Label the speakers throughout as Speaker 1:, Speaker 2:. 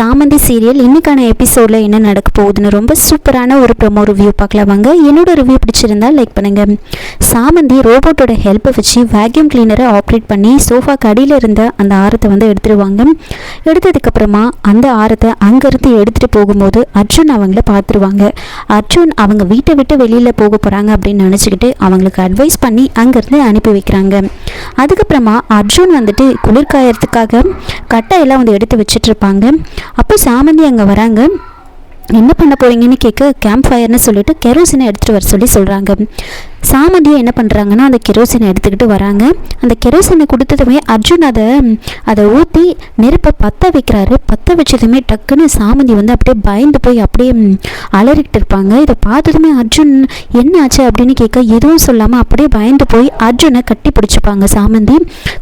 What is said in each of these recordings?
Speaker 1: சாமந்தி சீரியல் இன்னைக்கான எபிசோடில் என்ன நடக்க போகுதுன்னு ரொம்ப சூப்பரான ஒரு ப்ரோமோ ரிவ்யூ பார்க்கலாம் வாங்க. என்னோட ரிவ்யூ பிடிச்சிருந்தா லைக் பண்ணுங்கள். சாமந்தி ரோபோட்டோட ஹெல்ப்பை வச்சு வேக்யூம் கிளீனரை ஆப்ரேட் பண்ணி சோஃபாக்கு அடியில் இருந்த அந்த ஆரத்தை வந்து எடுத்துருவாங்க. எடுத்ததுக்கப்புறமா அந்த ஆரத்தை அங்கேருந்து எடுத்துகிட்டு போகும்போது அர்ஜுன் அவங்கள பார்த்துருவாங்க. அர்ஜுன் அவங்க வீட்டை விட்டு வெளியில் போக போகிறாங்க அப்படின்னு நினச்சிக்கிட்டு அவங்களுக்கு அட்வைஸ் பண்ணி அங்கேருந்து அனுப்பி வைக்கிறாங்க. அதுக்கப்புறமா அர்ஜுன் வந்துட்டு குளிர்காயறதுக்காக கட்டையெல்லாம் வந்து எடுத்து வச்சிட்ருப்பாங்க. அப்போ சாமந்தி அங்கே வராங்க. என்ன பண்ண போகிறீங்கன்னு கேட்க கேம்ப் ஃபயர்னு சொல்லிட்டு கெரோசினை எடுத்துகிட்டு வர சொல்கிறாங்க. சாமந்தியை என்ன பண்ணுறாங்கன்னா அந்த கெரோசினை எடுத்துக்கிட்டு வராங்க. அந்த கெரோசினை கொடுத்ததுமே அர்ஜுன் அதை ஊற்றி நெருப்பை பற்ற வைக்கிறாரு. பற்ற வச்சதுமே டக்குன்னு சாமந்தி வந்து அப்படியே பயந்து போய் அப்படியே அலறிக்கிட்டு இருப்பாங்க. இதை பார்த்ததுமே அர்ஜுன் என்ன ஆச்சு அப்படின்னு கேட்க எதுவும் சொல்லாமல் அப்படியே பயந்து போய் அர்ஜுனை கட்டி பிடிச்சிப்பாங்க. சாமந்தி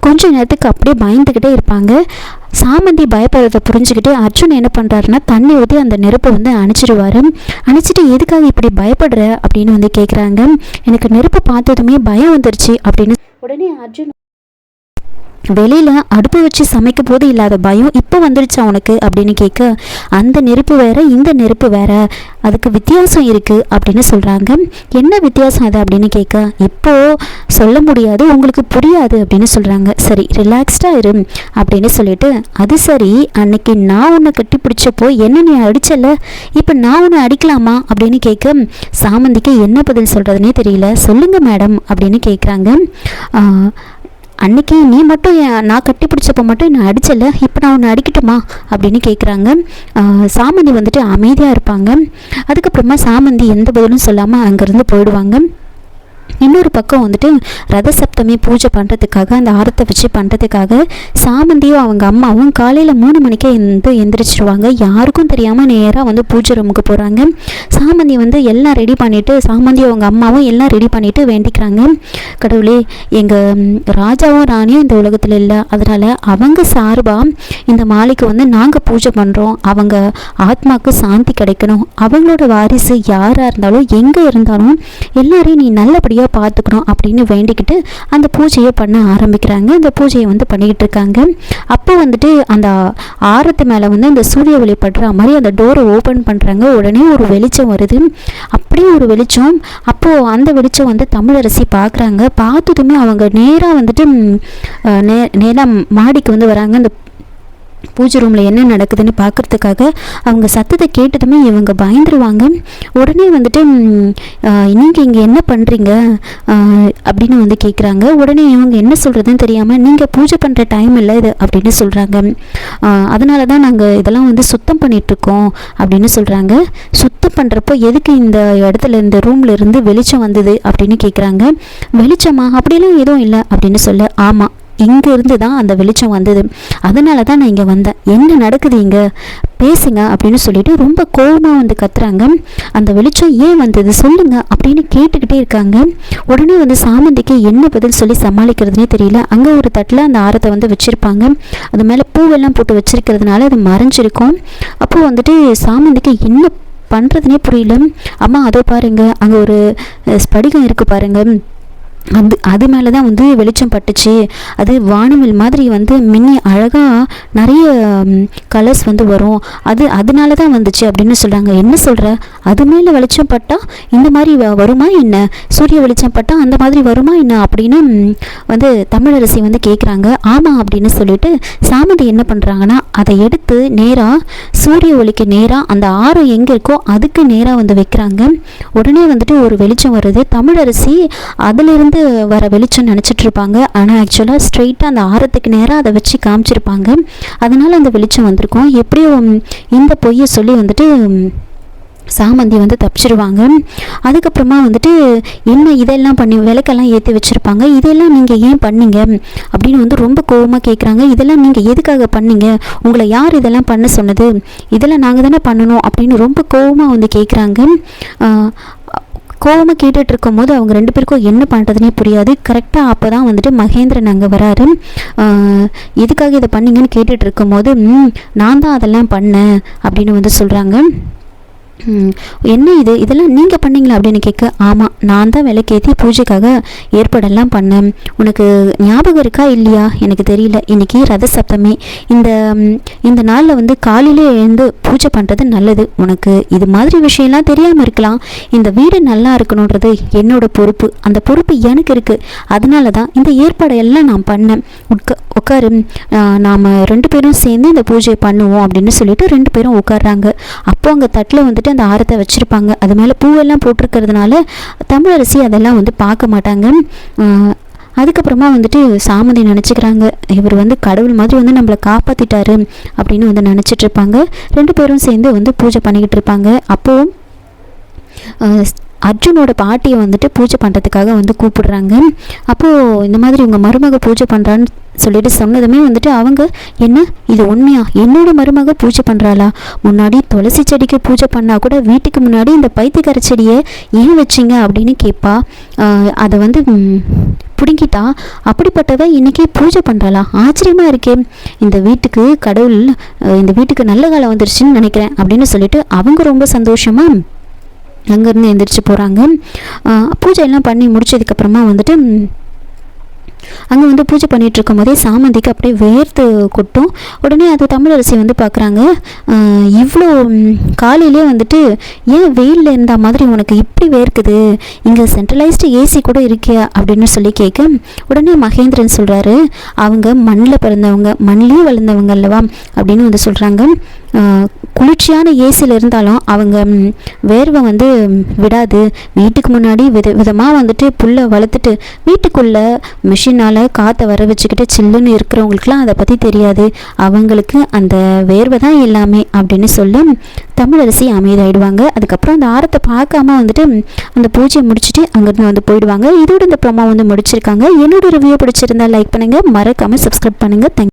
Speaker 1: கொஞ்ச நேரத்துக்கு அப்படியே பயந்துக்கிட்டே இருப்பாங்க. சாமந்தி பயப்படுறதை புரிஞ்சுக்கிட்டு அர்ஜுன் என்ன பண்ணுறாருன்னா தண்ணி ஊற்றி அந்த நெருப்பை வந்து அணைச்சிடுவார். அணைச்சிட்டு எதுக்காக இப்படி பயப்படுற அப்படின்னு வந்து கேட்குறாங்க. எனக்கு நெருப்பை பார்த்ததுமே பயம் வந்துருச்சு அப்படின்னு உடனே அர்ஜுன் வெளியில் அடுப்பு வச்சு சமைக்கும் போது இல்லாத பயம் இப்போ வந்துடுச்சா உனக்கு அப்படின்னு கேட்க அந்த நெருப்பு வேற இந்த நெருப்பு வேற, அதுக்கு வித்தியாசம் இருக்குது அப்படின்னு சொல்கிறாங்க. என்ன வித்தியாசம் அது அப்படின்னு கேட்க இப்போது சொல்ல முடியாது, உங்களுக்கு புரியாது அப்படின்னு சொல்கிறாங்க. சரி ரிலாக்ஸ்டாக இரு அப்படின்னு சொல்லிட்டு அது சரி அன்னைக்கு நான் உன்னை கட்டி பிடிச்சப்போ என்ன நீ அடிச்சல, இப்போ நான் உன்னை அடிக்கலாமா அப்படின்னு கேட்க சாமந்திக்கு என்ன பதில் சொல்கிறதுனே தெரியல. சொல்லுங்கள் மேடம் அப்படின்னு கேட்குறாங்க. அன்றைக்கி நீ மட்டும் நான் கட்டி பிடிச்சப்போ மட்டும் நான் அடிச்சல, இப்போ நான் ஒன்று அடிக்கட்டுமா அப்படின்னு கேட்குறாங்க. சாமந்தி வந்துட்டு அமைதியாக இருப்பாங்க. அதுக்கப்புறமா சாமந்தி எந்த பதிலும் சொல்லாமல் அங்கேருந்து போயிடுவாங்க. இன்னொரு பக்கம் வந்துட்டு ரத சப்தமி பூஜை பண்ணுறதுக்காக அந்த ஆரத்தை வச்சு பண்ணுறதுக்காக சாமந்தியும் அவங்க அம்மாவும் காலையில் 3 மணிக்கே எந்திரிச்சிருவாங்க. யாருக்கும் தெரியாமல் நேராக வந்து பூஜை ரூமுக்கு போகிறாங்க. சாமந்தி வந்து எல்லாம் ரெடி பண்ணிவிட்டு சாமந்தியும் அவங்க அம்மாவும் எல்லாம் ரெடி பண்ணிவிட்டு வேண்டிக்கிறாங்க. கடவுளே, எங்கள் ராஜாவும் ராணியும் இந்த உலகத்தில் இல்லை, அதனால் அவங்க சார்பாக இந்த மாலைக்கு வந்து நாங்கள் பூஜை பண்ணுறோம். அவங்க ஆத்மாவுக்கு சாந்தி கிடைக்கணும். அவங்களோட வாரிசு யாராக இருந்தாலும் எங்கே இருந்தாலும் எல்லாரையும் நீ நல்லபடியாக பார்த்துக்கணும் அப்படின்னு வேண்டிக்கிட்டு அந்த பூஜையை பண்ண ஆரம்பிக்கிறாங்க. அந்த பூஜையை வந்து பண்ணிக்கிட்டு இருக்காங்க. அப்போ வந்துட்டு அந்த ஆரத்து மேலே வந்து அந்த சூரிய ஒளி படுற மாதிரி அந்த டோரை ஓப்பன் பண்ணுறாங்க. உடனே ஒரு வெளிச்சம் வருது. அப்படியே ஒரு வெளிச்சம். அப்போது அந்த வெளிச்சம் வந்து தமிழரசி பார்க்குறாங்க. பார்த்ததுமே அவங்க நேராக வந்துட்டு நேராக மாடிக்கு வந்து வராங்க. அந்த பூஜை ரூமில் என்ன நடக்குதுன்னு பார்க்குறதுக்காக அவங்க சத்தத்தை கேட்டதுமே இவங்க பயந்துருவாங்க. உடனே வந்துட்டு நீங்கள் இங்கே என்ன பண்ணுறீங்க அப்படின்னு வந்து கேட்குறாங்க. உடனே இவங்க என்ன சொல்கிறதுன்னு தெரியாமல் நீங்கள் பூஜை பண்ணுற டைம் இல்லை இது அப்படின்னு சொல்கிறாங்க. அதனால தான் நாங்கள் இதெல்லாம் வந்து சுத்தம் பண்ணிகிட்ருக்கோம் அப்படின்னு சொல்கிறாங்க. சுத்தம் பண்ணுறப்போ எதுக்கு இந்த இடத்துல இந்த ரூமில் இருந்து வெளிச்சம் வந்தது அப்படின்னு கேட்குறாங்க. வெளிச்சமா? அப்படிலாம் எதுவும் இல்லை அப்படின்னு சொல்ல, ஆமாம் இங்கே இருந்து தான் அந்த வெளிச்சம் வந்தது, அதனால தான் நான் இங்கே வந்தேன், என்ன நடக்குது இங்கே பேசுங்க அப்படின்னு சொல்லிட்டு ரொம்ப கோபமாக வந்து கத்துறாங்க. அந்த வெளிச்சம் ஏன் வந்தது சொல்லுங்க அப்படின்னு கேட்டுக்கிட்டே இருக்காங்க. உடனே வந்து சாமந்திக்கு என்ன பதில் சொல்லி சமாளிக்கிறதுனே தெரியல. அங்கே ஒரு தட்டில் அந்த ஆரத்தை வந்து வச்சுருப்பாங்க. அது மேலே பூவெல்லாம் போட்டு வச்சிருக்கிறதுனால அது மறைஞ்சிருக்கும். அப்போது வந்துட்டு சாமந்திக்கு என்ன பண்ணுறதுனே புரியல. அம்மா அதோ பாருங்க, அங்கே ஒரு ஸ்படிகம் இருக்குது பாருங்க, அது மேலே தான் வந்து வெளிச்சம் பட்டுச்சு, அது வானவில் மாதிரி வந்து மின்னி அழகாக நிறைய கலர்ஸ் வந்து வரும், அதனால தான் வந்துச்சு அப்படின்னு சொல்கிறாங்க. என்ன சொல்கிற, அது மேலே வெளிச்சம் பட்டால் இந்த மாதிரி வருமா என்ன, சூரிய வெளிச்சம் பட்டால் அந்த மாதிரி வருமா என்ன அப்படின்னு வந்து தமிழரசி வந்து கேட்குறாங்க. ஆமாம் அப்படின்னு சொல்லிட்டு சாமந்தி என்ன பண்ணுறாங்கன்னா அதை எடுத்து நேராக சூரிய ஒளிக்கு நேராக அந்த ஆரம் எங்கே இருக்கோ அதுக்கு நேராக வந்து வைக்கிறாங்க. உடனே வந்துட்டு ஒரு வெளிச்சம் வருது. தமிழரசி அதிலிருந்து வர வெளிச்சம் நினச்சிட்டு இருப்பாங்க. ஆனால் ஆக்சுவலாக ஸ்ட்ரெயிட்டாக அந்த ஆரத்துக்கு நேராக அதை வச்சு காமிச்சிருப்பாங்க. அதனால் அந்த வெளிச்சம் வந்திருக்கும். எப்படியோ இந்த பொய்யை சொல்லி வந்துட்டு சாமந்தி வந்து தப்பிச்சிருவாங்க. அதுக்கப்புறமா வந்துட்டு என்ன இதெல்லாம் பண்ணி விளக்கெல்லாம் ஏற்றி வச்சுருப்பாங்க, இதெல்லாம் நீங்கள் ஏன் பண்ணீங்க அப்படின்னு வந்து ரொம்ப கோபமாக கேட்குறாங்க. இதெல்லாம் நீங்கள் எதுக்காக பண்ணீங்க, உங்களை யார் இதெல்லாம் பண்ண சொன்னது, இதெல்லாம் நாங்கள் தானே பண்ணணும் அப்படின்னு ரொம்ப கோபமாக வந்து கேட்குறாங்க. கோவமாக கேட்டுட்டு இருக்கும்போது அவங்க 2 பேருக்கும் என்ன பண்ணுறதுனே புரியாது. கரெக்டாக அப்போ தான் வந்துட்டு மகேந்திரன் அங்கே வராரு. எதுக்காக இதை பண்ணீங்கன்னு கேட்டுட்டு இருக்கும்போது நான் தான் அதெல்லாம் பண்ணேன் அப்படின்னு வந்து சொல்கிறாங்க. என்ன இதெல்லாம் நீங்கள் பண்ணீங்களா அப்படின்னு கேட்க, ஆமாம் நான் தான் விளக்கேற்றி பூஜைக்காக ஏற்பாடெல்லாம் பண்ணேன். உனக்கு ஞாபகம் இருக்கா இல்லையா எனக்கு தெரியல, இன்றைக்கி ரத சப்தமி. இந்த நாளில் வந்து காலையிலே எழுந்து பூஜை பண்ணுறது நல்லது. உனக்கு இது மாதிரி விஷயம்லாம் தெரியாமல் இருக்கலாம். இந்த வீடு நல்லா இருக்கணுன்றது என்னோட பொறுப்பு, அந்த பொறுப்பு எனக்கு இருக்குது. அதனால தான் இந்த ஏற்பாடையெல்லாம் நான் பண்ணேன். உட்காரு, நாம் 2 பேரும் சேர்ந்து இந்த பூஜையை பண்ணுவோம் அப்படின்னு சொல்லிட்டு 2 பேரும் உட்காடுறாங்க. அப்போ அங்கே தட்டில் வந்துட்டு அந்த ஆரத்தை வச்சுருப்பாங்க. அது மேலே பூவெல்லாம் போட்டிருக்கிறதுனால தமிழரசி அதெல்லாம் வந்து பார்க்க மாட்டாங்க. அதுக்கப்புறமா வந்துட்டு சாமந்தி நினச்சிக்கிறாங்க, இவர் வந்து கடவுள் மாதிரி வந்து நம்மளை காப்பாற்றிட்டாரு அப்படின்னு வந்து நினச்சிட்ருப்பாங்க. 2 பேரும் சேர்ந்து வந்து பூஜை பண்ணிக்கிட்டு இருப்பாங்க. அப்போது அர்ஜுனோட பாட்டியை வந்துட்டு பூஜை பண்ணுறதுக்காக வந்து கூப்பிடுறாங்க. அப்போது இந்த மாதிரி உங்கள் மருமக பூஜை பண்ணுறான்னு சொல்லிட்டு சொன்னதுமே வந்துட்டு அவங்க, என்ன இது உண்மையா, என்னோட மருமக பூஜை பண்ணுறாளா? முன்னாடி துளசி செடிக்கு பூஜை பண்ணால் கூட வீட்டுக்கு முன்னாடி இந்த பைத்தியக்கார செடியை ஏன் வச்சிங்க அப்படின்னு கேட்பா. அதை வந்து பிடுங்கிட்டா. அப்படிப்பட்டவ இன்றைக்கி பூஜை பண்ணுறாளா? ஆச்சரியமாக இருக்கே. இந்த வீட்டுக்கு கடவுள், இந்த வீட்டுக்கு நல்ல காலம் வந்துருச்சுன்னு நினைக்கிறேன் அப்படின்னு சொல்லிட்டு அவங்க ரொம்ப சந்தோஷமாக அங்கேருந்து எழுந்திரிச்சு போகிறாங்க. பூஜையெல்லாம் பண்ணி முடிச்சதுக்கப்புறமா வந்துட்டு அங்கே வந்து பூஜை பண்ணிகிட்டு இருக்கும் போதே சாமந்திக்கு அப்படியே வேர்த்து கொட்டும். உடனே அது தமிழரசி வந்து பார்க்குறாங்க, இவ்வளோ காலையிலே வந்துட்டு ஏன் வெயிலில் இருந்த மாதிரி உனக்கு இப்படி வேர்க்குது, இங்கே சென்ட்ரலைஸ்டு ஏசி கூட இருக்கியா அப்படின்னு சொல்லி கேட்க, உடனே மகேந்திரன் சொல்கிறாரு, அவங்க மண்ணில் பிறந்தவங்க, மண்ணிலே வளர்ந்தவங்க அல்லவா அப்படின்னு வந்து சொல்கிறாங்க. குளிர்ச்சியான ஏசியில் இருந்தாலும் அவங்க வேர்வை வந்து விடாது. வீட்டுக்கு முன்னாடி விதமாக வந்துட்டு புல்லை வளர்த்துட்டு வீட்டுக்குள்ளே மிஷினால் காற்றை வர வச்சுக்கிட்டு சில்லுன்னு இருக்கிறவங்களுக்குலாம் அதை பற்றி தெரியாது. அவங்களுக்கு அந்த வேர்வை தான் எல்லாமே அப்படின்னு சொல்லி தமிழரசி அமைதியாயிடுவாங்க. அதுக்கப்புறம் அந்த ஆரத்தை பார்க்காம வந்துட்டு அந்த பூஜையை முடிச்சுட்டு அங்கேருந்து வந்து போயிடுவாங்க. இதோட இந்த ப்ரோமோ வந்து முடிச்சிருக்காங்க. என்னோட ரிவ்யூ பிடிச்சிருந்தா லைக் பண்ணுங்கள், மறக்காமல் சப்ஸ்கிரைப் பண்ணுங்கள். தேங்க்யூ.